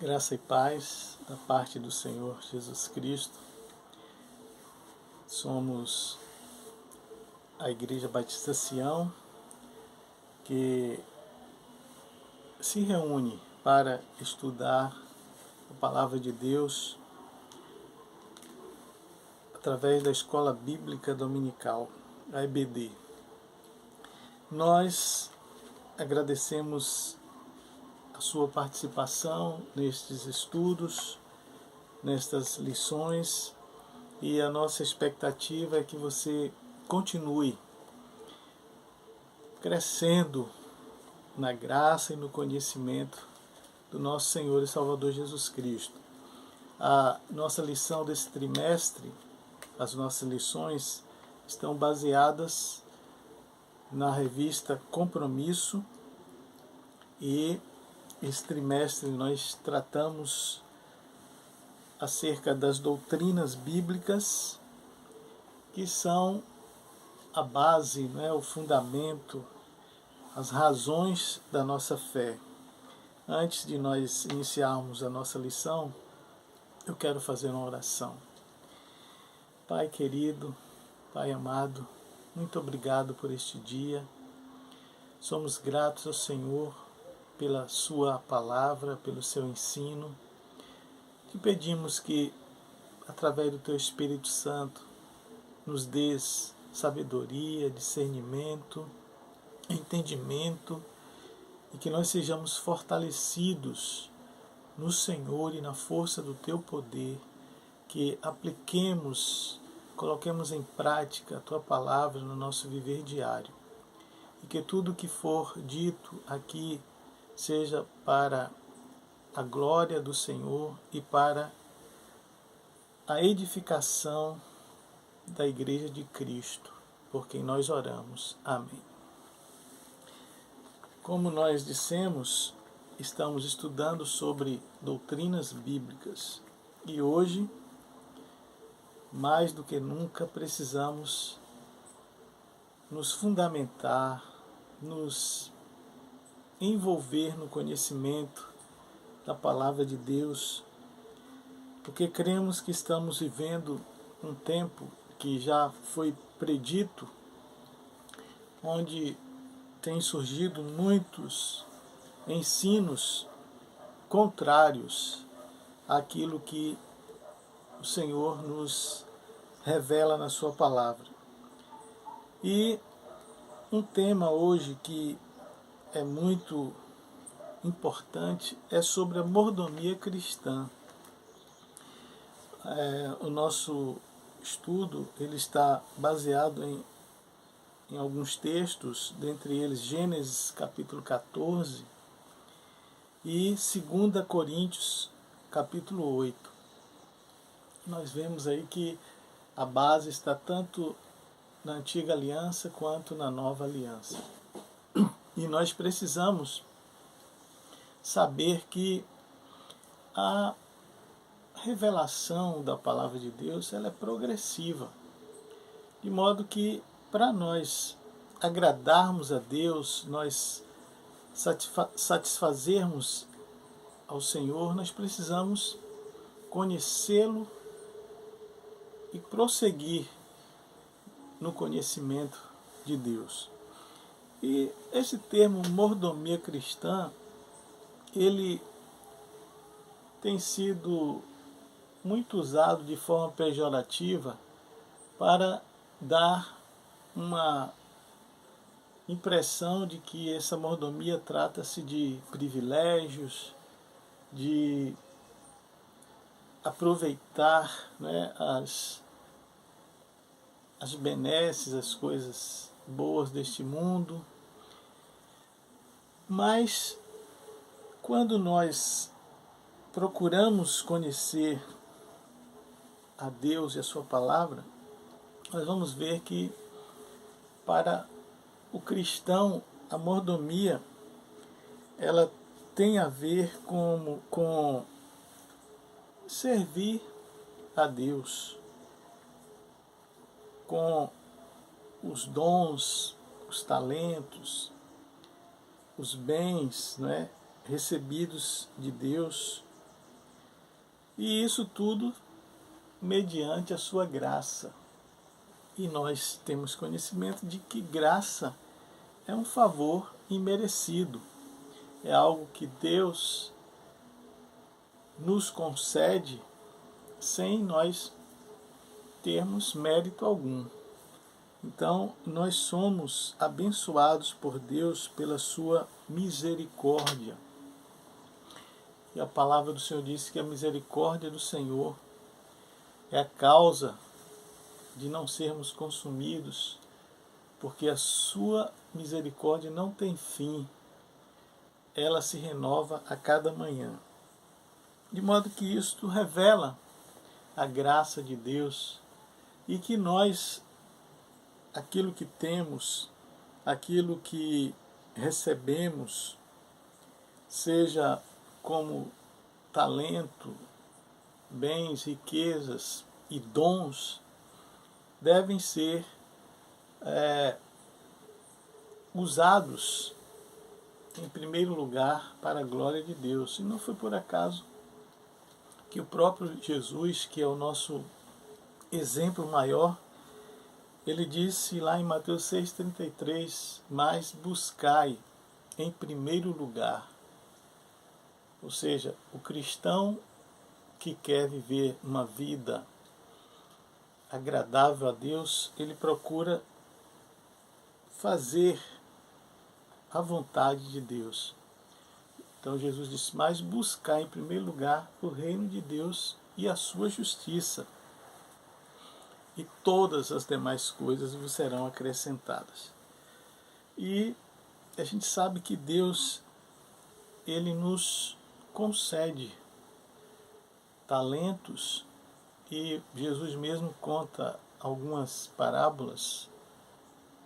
Graça e paz da parte do Senhor Jesus Cristo. Somos a Igreja Batista Sião, que se reúne para estudar a Palavra de Deus através da Escola Bíblica Dominical, a EBD. Nós agradecemos a sua participação nestes estudos, nestas lições, e a nossa expectativa é que você continue crescendo na graça e no conhecimento do nosso Senhor e Salvador Jesus Cristo. A nossa lição desse trimestre, as nossas lições estão baseadas na revista Compromisso, e esse trimestre nós tratamos acerca das doutrinas bíblicas, que são a base, o fundamento, as razões da nossa fé. Antes de nós iniciarmos a nossa lição, eu quero fazer uma oração. Pai querido, Pai amado, muito obrigado por este dia. Somos gratos ao Senhor pela sua palavra, pelo seu ensino. Te pedimos que, através do teu Espírito Santo, nos dês sabedoria, discernimento, entendimento, e que nós sejamos fortalecidos no Senhor e na força do teu poder, que apliquemos, coloquemos em prática a tua palavra no nosso viver diário, e que tudo que for dito aqui seja para a glória do Senhor e para a edificação da Igreja de Cristo, por quem nós oramos. Amém. Como nós dissemos, estamos estudando sobre doutrinas bíblicas, e hoje, mais do que nunca, precisamos nos fundamentar, nos envolver no conhecimento da Palavra de Deus, porque cremos que estamos vivendo um tempo que já foi predito, onde tem surgido muitos ensinos contrários àquilo que o Senhor nos revela na sua palavra. E um tema hoje que é muito importante é sobre a mordomia cristã. O nosso estudo ele está baseado em alguns textos, dentre eles Gênesis capítulo 14 e 2 Coríntios capítulo 8. Nós vemos aí que a base está tanto na antiga aliança quanto na nova aliança. E nós precisamos saber que a revelação da palavra de Deus ela é progressiva, de modo que para nós agradarmos a Deus, nós satisfazermos ao Senhor, nós precisamos conhecê-lo e prosseguir no conhecimento de Deus. E esse termo mordomia cristã, ele tem sido muito usado de forma pejorativa para dar uma impressão de que essa mordomia trata-se de privilégios, de aproveitar as benesses, as coisas boas deste mundo. Mas quando nós procuramos conhecer a Deus e a sua palavra, nós vamos ver que para o cristão a mordomia ela tem a ver com servir a Deus, com os dons, os talentos, os bens recebidos de Deus E isso tudo mediante a sua graça. E nós temos conhecimento de que graça é um favor imerecido. É algo que Deus nos concede sem nós termos mérito algum. Então, nós somos abençoados por Deus pela sua misericórdia. E a palavra do Senhor diz que a misericórdia do Senhor é a causa de não sermos consumidos, porque a sua misericórdia não tem fim. Ela se renova a cada manhã. De modo que isto revela a graça de Deus e que nós, aquilo que temos, aquilo que recebemos, seja como talento, bens, riquezas e dons, devem ser usados em primeiro lugar para a glória de Deus. E não foi por acaso que o próprio Jesus, que é o nosso exemplo maior, ele disse lá em Mateus 6,33, mas buscai em primeiro lugar. Ou seja, o cristão que quer viver uma vida agradável a Deus, ele procura fazer a vontade de Deus. Então Jesus disse, mas buscar em primeiro lugar o reino de Deus e a sua justiça, e todas as demais coisas vos serão acrescentadas. E a gente sabe que Deus, ele nos concede talentos, e Jesus mesmo conta algumas parábolas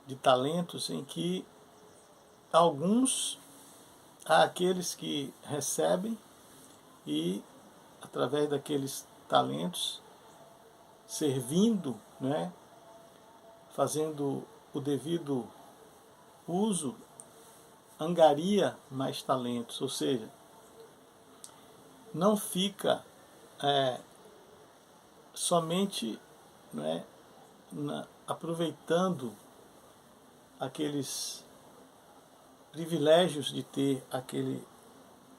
de talentos em que há aqueles que recebem e, através daqueles talentos, servindo, né, fazendo o devido uso, angaria mais talentos, ou seja, não fica somente, né, aproveitando aqueles privilégios de ter aquele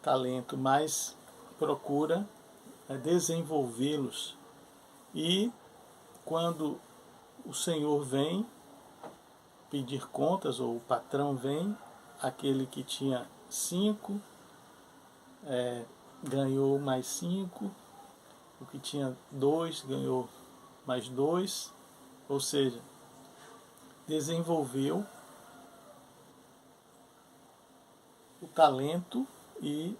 talento, mas procura desenvolvê-los. E quando o Senhor vem pedir contas, ou o patrão vem, aquele que tinha 5 ganhou mais 5, o que tinha 2 ganhou mais 2, ou seja, desenvolveu o talento e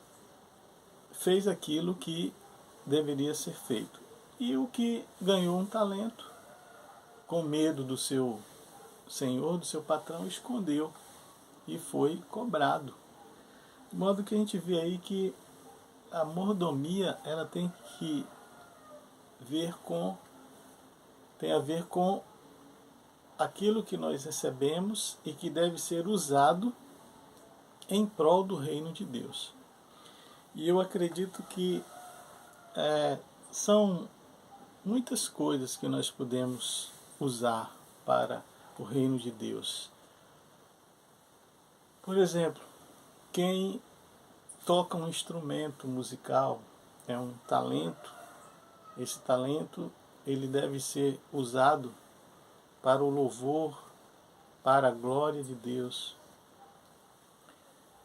fez aquilo que deveria ser feito. E o que ganhou um talento, com medo do seu senhor, do seu patrão, escondeu e foi cobrado. De modo que a gente vê aí que a mordomia, ela tem a ver com aquilo que nós recebemos e que deve ser usado em prol do reino de Deus. E eu acredito que são muitas coisas que nós podemos usar para o reino de Deus. Por exemplo, quem toca um instrumento musical é um talento. Esse talento, ele deve ser usado para o louvor, para a glória de Deus.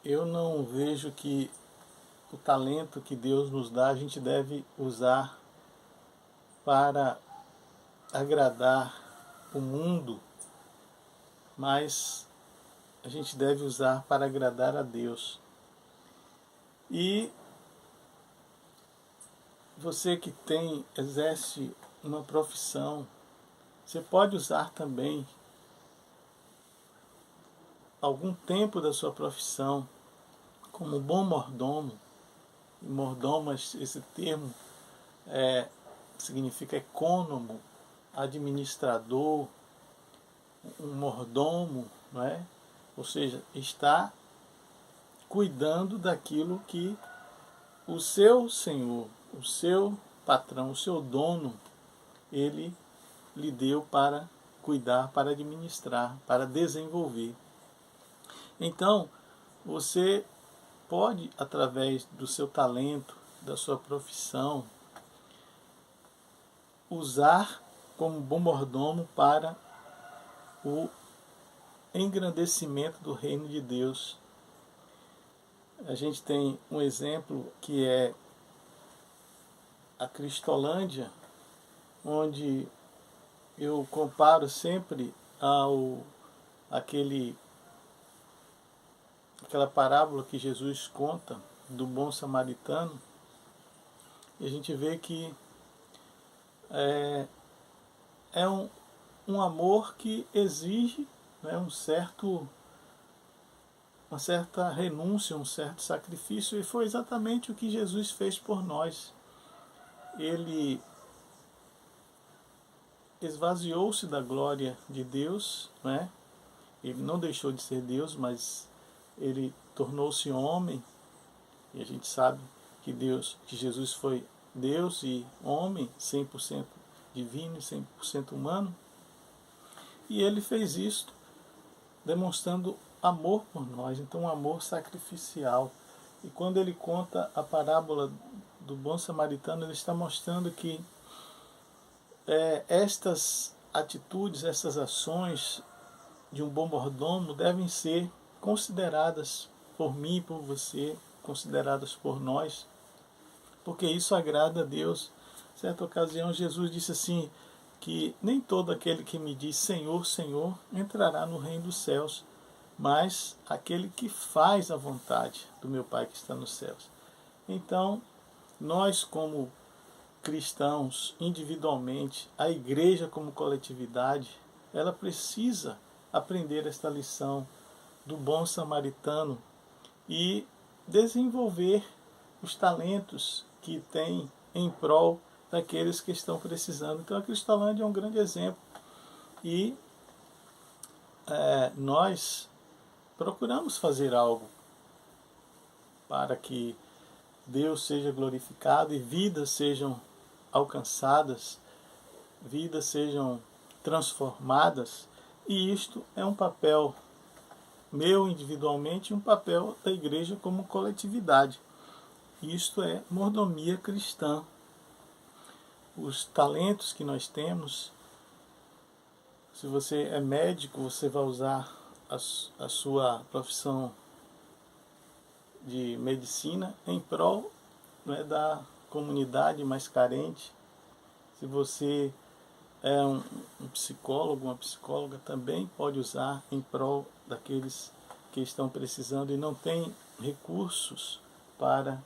Eu não vejo que o talento que Deus nos dá, a gente deve usar para agradar o mundo, mas a gente deve usar para agradar a Deus. E você que exerce uma profissão, você pode usar também algum tempo da sua profissão como bom mordomo. Mordomo, esse termo significa ecônomo, administrador, um mordomo, não é? Ou seja, está cuidando daquilo que o seu senhor, o seu patrão, o seu dono, ele lhe deu para cuidar, para administrar, para desenvolver. Então, você pode, através do seu talento, da sua profissão, usar como bom mordomo para o engrandecimento do reino de Deus. A gente tem um exemplo que é a Cristolândia, onde eu comparo sempre aquela parábola que Jesus conta do bom samaritano, e a gente vê que é um amor que exige, né, uma certa renúncia, um certo sacrifício, e foi exatamente o que Jesus fez por nós. Ele esvaziou-se da glória de Deus, né? Ele não deixou de ser Deus, mas ele tornou-se homem, e a gente sabe que Jesus foi Deus e homem, 100% divino e 100% humano, e ele fez isto demonstrando amor por nós, então um amor sacrificial. E quando ele conta a parábola do bom samaritano, ele está mostrando que estas atitudes, essas ações de um bom mordomo devem ser consideradas por mim e por você, consideradas por nós, porque isso agrada a Deus. Em certa ocasião, Jesus disse assim, que nem todo aquele que me diz Senhor, Senhor, entrará no reino dos céus, mas aquele que faz a vontade do meu Pai que está nos céus. Então, nós como cristãos, individualmente, a igreja como coletividade, ela precisa aprender esta lição do bom samaritano e desenvolver os talentos que tem em prol daqueles que estão precisando. Então a Cristolândia é um grande exemplo. E nós procuramos fazer algo para que Deus seja glorificado e vidas sejam alcançadas, vidas sejam transformadas. E isto é um papel meu individualmente e um papel da igreja como coletividade. Isto é mordomia cristã. Os talentos que nós temos, se você é médico, você vai usar a sua profissão de medicina em prol, né, da comunidade mais carente. Se você é um psicólogo, uma psicóloga, também pode usar em prol daqueles que estão precisando e não têm recursos para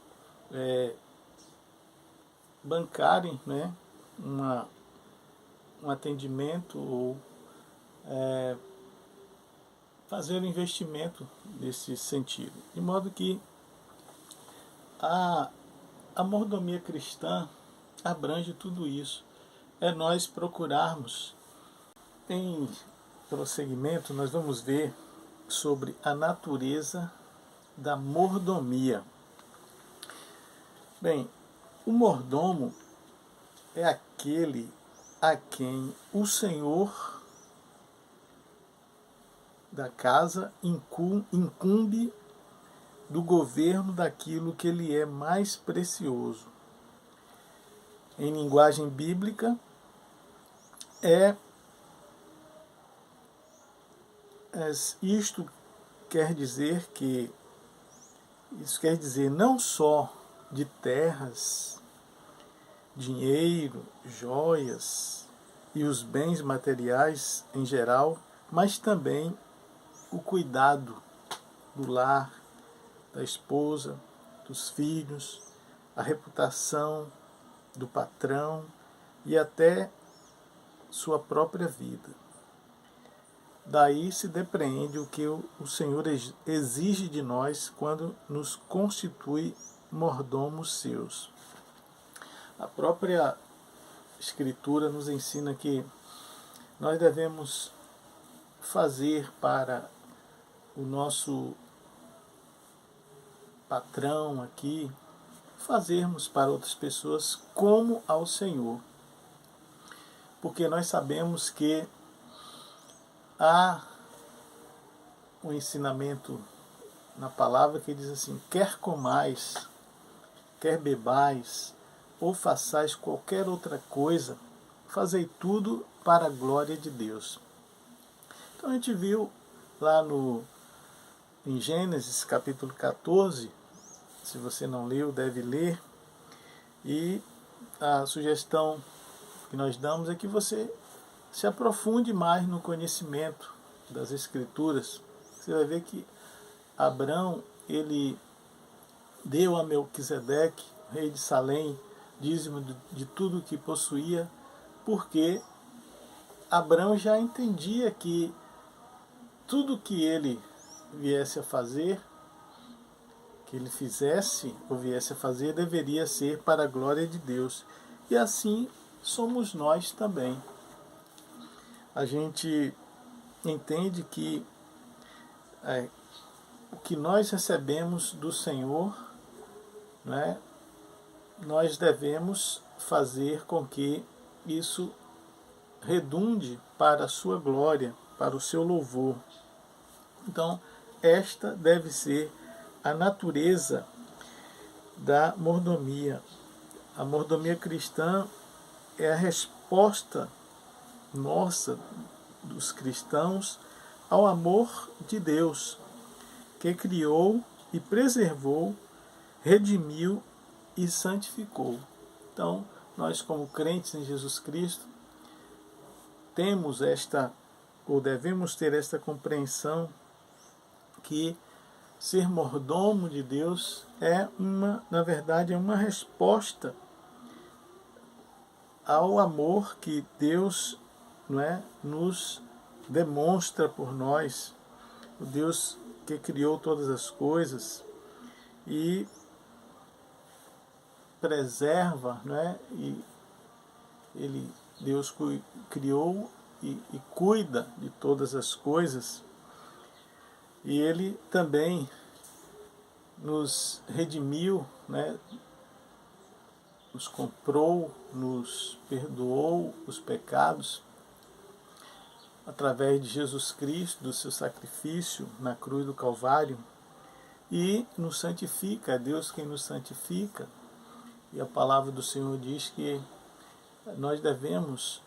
bancarem, né, um atendimento ou fazer um investimento nesse sentido. De modo que a mordomia cristã abrange tudo isso. É nós procurarmos. Em prosseguimento, nós vamos ver sobre a natureza da mordomia. Bem, o mordomo é aquele a quem o senhor da casa incumbe do governo daquilo que lhe é mais precioso. Em linguagem bíblica, isto quer dizer não só de terras, dinheiro, joias e os bens materiais em geral, mas também o cuidado do lar, da esposa, dos filhos, a reputação do patrão e até sua própria vida. Daí se depreende o que o Senhor exige de nós quando nos constitui mordomos seus. A própria Escritura nos ensina que nós devemos fazer para o nosso patrão aqui, fazermos para outras pessoas como ao Senhor. Porque nós sabemos que há um ensinamento na palavra que diz assim: quer comais, quer bebais, ou façais qualquer outra coisa, fazei tudo para a glória de Deus. Então a gente viu lá em Gênesis capítulo 14, se você não leu, deve ler, e a sugestão que nós damos é que você se aprofunde mais no conhecimento das Escrituras. Você vai ver que Abrão, ele deu a Melquisedeque, rei de Salém, dízimo de tudo que possuía, porque Abrão já entendia que tudo que ele viesse a fazer, que ele fizesse ou viesse a fazer, deveria ser para a glória de Deus. E assim somos nós também. A gente entende que o que nós recebemos do Senhor, né, nós devemos fazer com que isso redunde para a sua glória, para o seu louvor. Então, esta deve ser a natureza da mordomia. A mordomia cristã é a resposta nossa, dos cristãos, ao amor de Deus, que criou e preservou, redimiu e santificou. Então, nós como crentes em Jesus Cristo, temos ou devemos ter esta compreensão que ser mordomo de Deus na verdade, é uma resposta ao amor que Deus, nos demonstra por nós, o Deus que criou todas as coisas e preserva, e Deus criou e cuida de todas as coisas, e Ele também nos redimiu, nos comprou, nos perdoou os pecados através de Jesus Cristo, do seu sacrifício na cruz do Calvário, e nos santifica. É Deus quem nos santifica, e a palavra do Senhor diz que nós devemos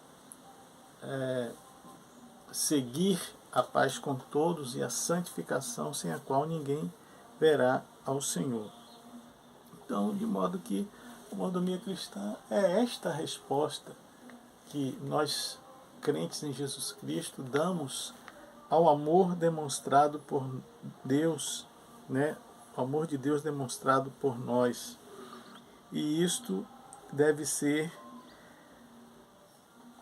seguir a paz com todos e a santificação, sem a qual ninguém verá ao Senhor. Então, de modo que a mordomia cristã é esta resposta que nós, crentes em Jesus Cristo, damos ao amor demonstrado por Deus, o amor de Deus demonstrado por nós. E isto deve ser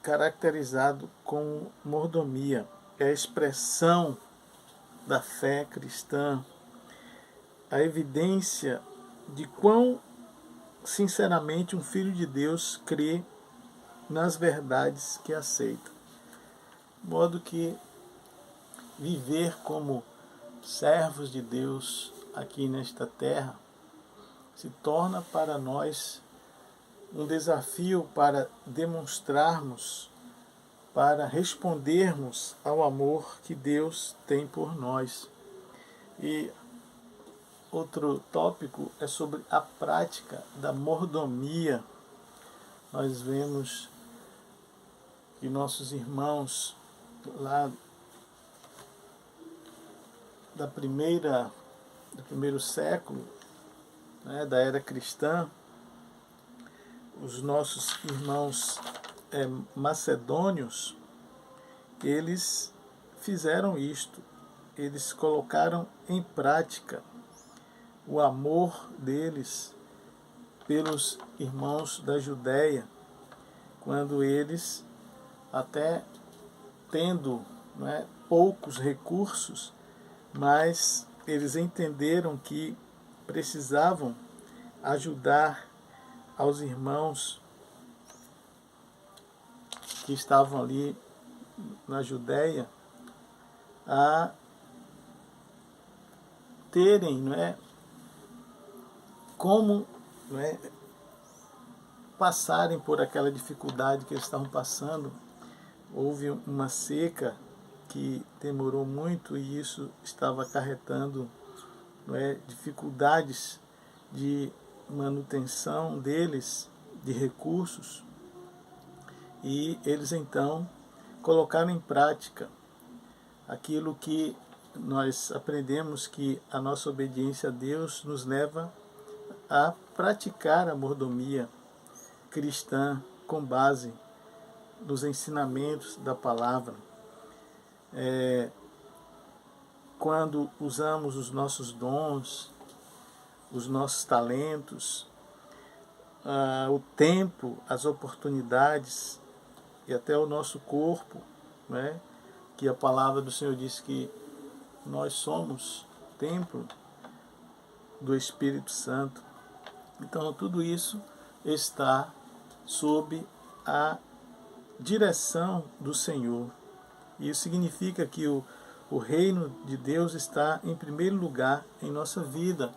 caracterizado com mordomia. É a expressão da fé cristã, a evidência de quão sinceramente um filho de Deus crê nas verdades que aceita. De modo que viver como servos de Deus aqui nesta terra se torna para nós um desafio para demonstrarmos, para respondermos ao amor que Deus tem por nós. E outro tópico é sobre a prática da mordomia. Nós vemos que nossos irmãos lá do primeiro século, da era cristã, os nossos irmãos macedônios, eles fizeram isto. Eles colocaram em prática o amor deles pelos irmãos da Judéia, quando eles, até tendo poucos recursos, mas eles entenderam que precisavam ajudar aos irmãos que estavam ali na Judéia a terem como não é, passarem por aquela dificuldade que eles estavam passando. Houve uma seca que demorou muito e isso estava acarretando, não é, dificuldades de manutenção deles, de recursos, e eles então colocaram em prática aquilo que nós aprendemos, que a nossa obediência a Deus nos leva a praticar a mordomia cristã com base nos ensinamentos da palavra. Quando usamos os nossos dons, os nossos talentos, o tempo, as oportunidades e até o nosso corpo, né? Que a palavra do Senhor diz que nós somos templo do Espírito Santo. Então tudo isso está sob a direção do Senhor. Isso significa que o reino de Deus está em primeiro lugar em nossa vida,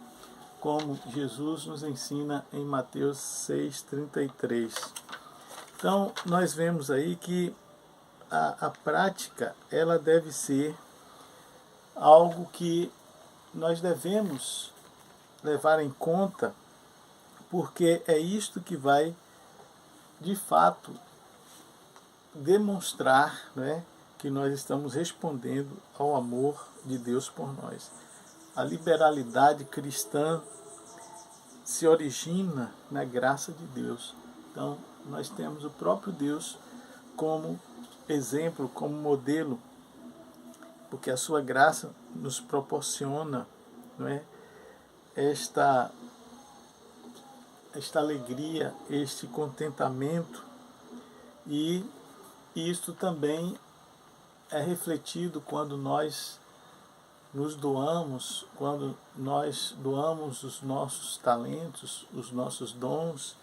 como Jesus nos ensina em Mateus 6,33. Então, nós vemos aí que a prática, ela deve ser algo que nós devemos levar em conta, porque é isto que vai, de fato, demonstrar, né, que nós estamos respondendo ao amor de Deus por nós. A liberalidade cristã se origina na graça de Deus. Então, nós temos o próprio Deus como exemplo, como modelo, porque a sua graça nos proporciona, não é, esta alegria, este contentamento, e isto também é refletido quando nós nos doamos, quando nós doamos os nossos talentos, os nossos dons,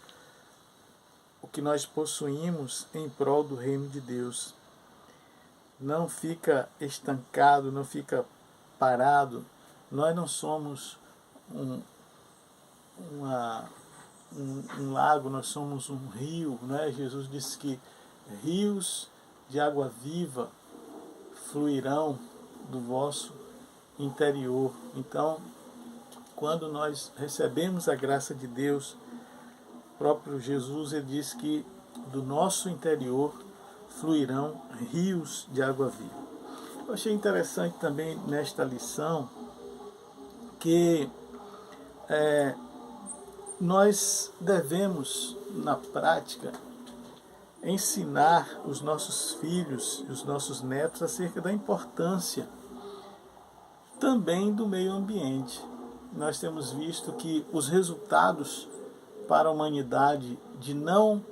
o que nós possuímos em prol do reino de Deus. Não fica estancado, não fica parado. Nós não somos um lago, nós somos um rio, né? Jesus disse que rios de água viva fluirão do vosso interior. Então, quando nós recebemos a graça de Deus, o próprio Jesus, ele diz que do nosso interior fluirão rios de água viva. Eu achei interessante também nesta lição que nós devemos, na prática, ensinar os nossos filhos e os nossos netos acerca da importância também do meio ambiente. Nós temos visto que os resultados para a humanidade de não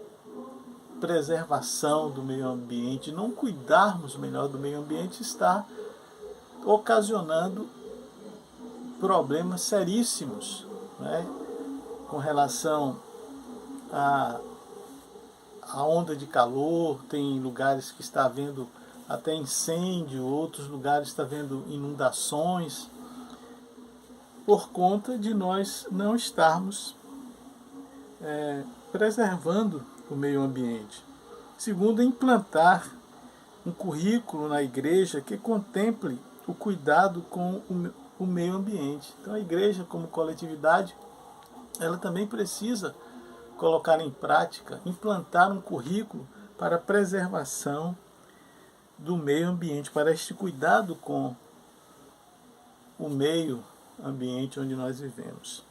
preservação do meio ambiente, não cuidarmos melhor do meio ambiente, está ocasionando problemas seríssimos, né, com relação à onda de calor. Tem lugares que está havendo até incêndio, outros lugares está havendo inundações, por conta de nós não estarmos preservando o meio ambiente. Segundo, implantar um currículo na igreja que contemple o cuidado com o meio ambiente. Então a igreja, como coletividade, ela também precisa colocar em prática, implantar um currículo para a preservação do meio ambiente, para este cuidado com o meio ambiente onde nós vivemos.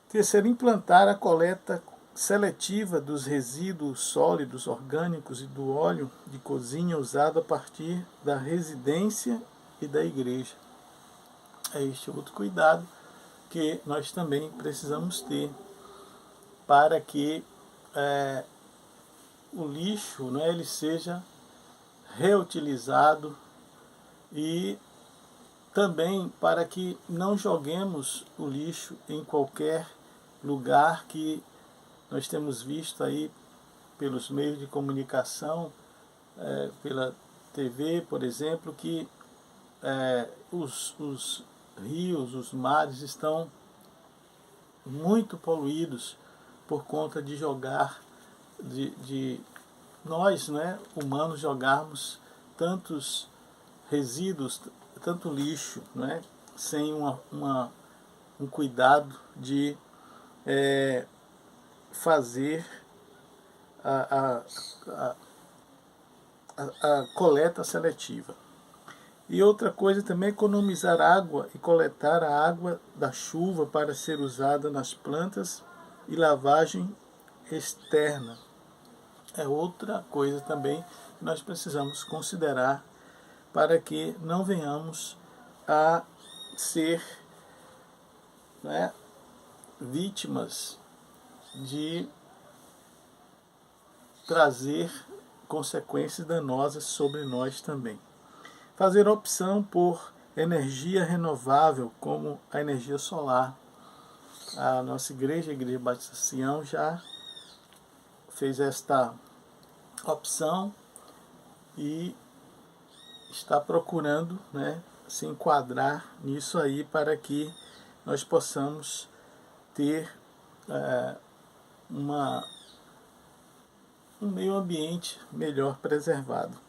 Terceiro, implantar a coleta seletiva dos resíduos sólidos, orgânicos e do óleo de cozinha usado a partir da residência e da igreja. É este outro cuidado que nós também precisamos ter para que o lixo, né, ele seja reutilizado, e também para que não joguemos o lixo em qualquer lugar, que nós temos visto aí pelos meios de comunicação, pela TV, por exemplo, que os rios, os mares estão muito poluídos por conta de jogar, de nós, né, humanos, jogarmos tantos resíduos, tanto lixo, né, sem um cuidado de fazer a coleta seletiva. E outra coisa também é economizar água e coletar a água da chuva para ser usada nas plantas e lavagem externa. É outra coisa também que nós precisamos considerar para que não venhamos a ser, né, vítimas de trazer consequências danosas sobre nós também. Fazer opção por energia renovável, como a energia solar. A nossa igreja, a Igreja Batista Sião, já fez esta opção e está procurando, né, se enquadrar nisso aí para que nós possamos ter um meio ambiente melhor preservado.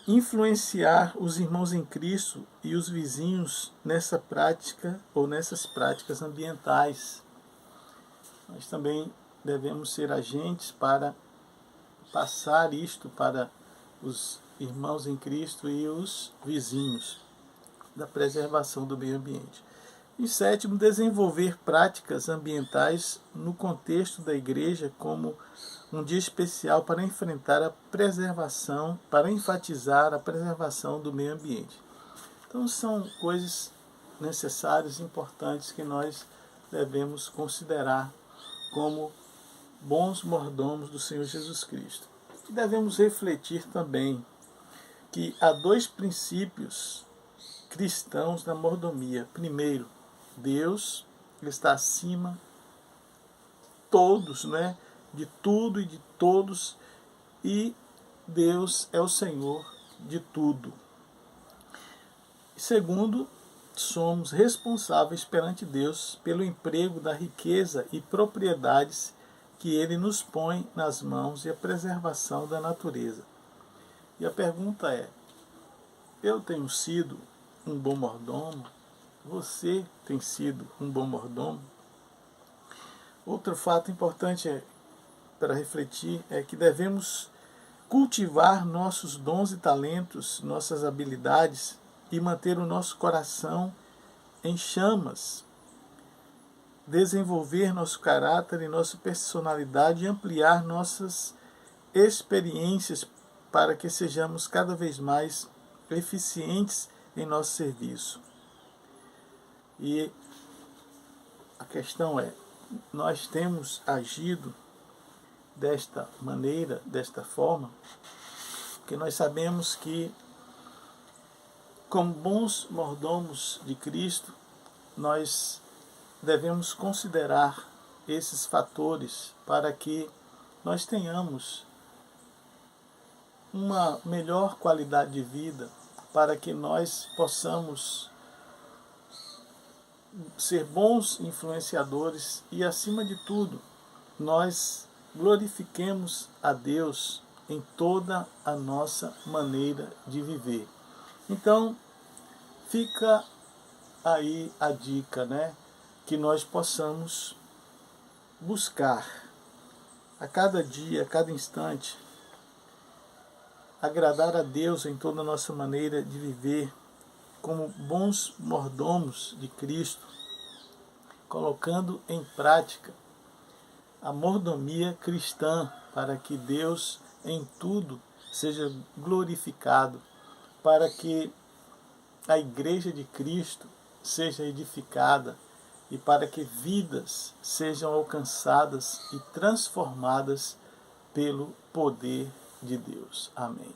Influenciar os irmãos em Cristo e os vizinhos nessa prática ou nessas práticas ambientais. Nós também devemos ser agentes para passar isto para os irmãos em Cristo e os vizinhos da preservação do meio ambiente. E sétimo, desenvolver práticas ambientais no contexto da igreja como um dia especial para enfrentar a preservação, para enfatizar a preservação do meio ambiente. Então são coisas necessárias e importantes que nós devemos considerar como bons mordomos do Senhor Jesus Cristo. E devemos refletir também que há dois princípios cristãos na mordomia. Primeiro, Deus está acima de todos, né? De tudo e de todos, e Deus é o Senhor de tudo. E segundo, somos responsáveis perante Deus pelo emprego da riqueza e propriedades que Ele nos põe nas mãos e a preservação da natureza. E a pergunta é, eu tenho sido um bom mordomo? Você tem sido um bom mordomo? Outro fato importante para refletir é que devemos cultivar nossos dons e talentos, nossas habilidades e manter o nosso coração em chamas, desenvolver nosso caráter e nossa personalidade e ampliar nossas experiências para que sejamos cada vez mais eficientes em nosso serviço. E a questão é, nós temos agido desta maneira, desta forma, porque nós sabemos que, como bons mordomos de Cristo, nós devemos considerar esses fatores para que nós tenhamos uma melhor qualidade de vida, para que nós possamos ser bons influenciadores e, acima de tudo, nós glorifiquemos a Deus em toda a nossa maneira de viver. Então, fica aí a dica, né? Que nós possamos buscar a cada dia, a cada instante, agradar a Deus em toda a nossa maneira de viver, como bons mordomos de Cristo, colocando em prática a mordomia cristã, para que Deus em tudo seja glorificado, para que a Igreja de Cristo seja edificada e para que vidas sejam alcançadas e transformadas pelo poder de Deus. Amém.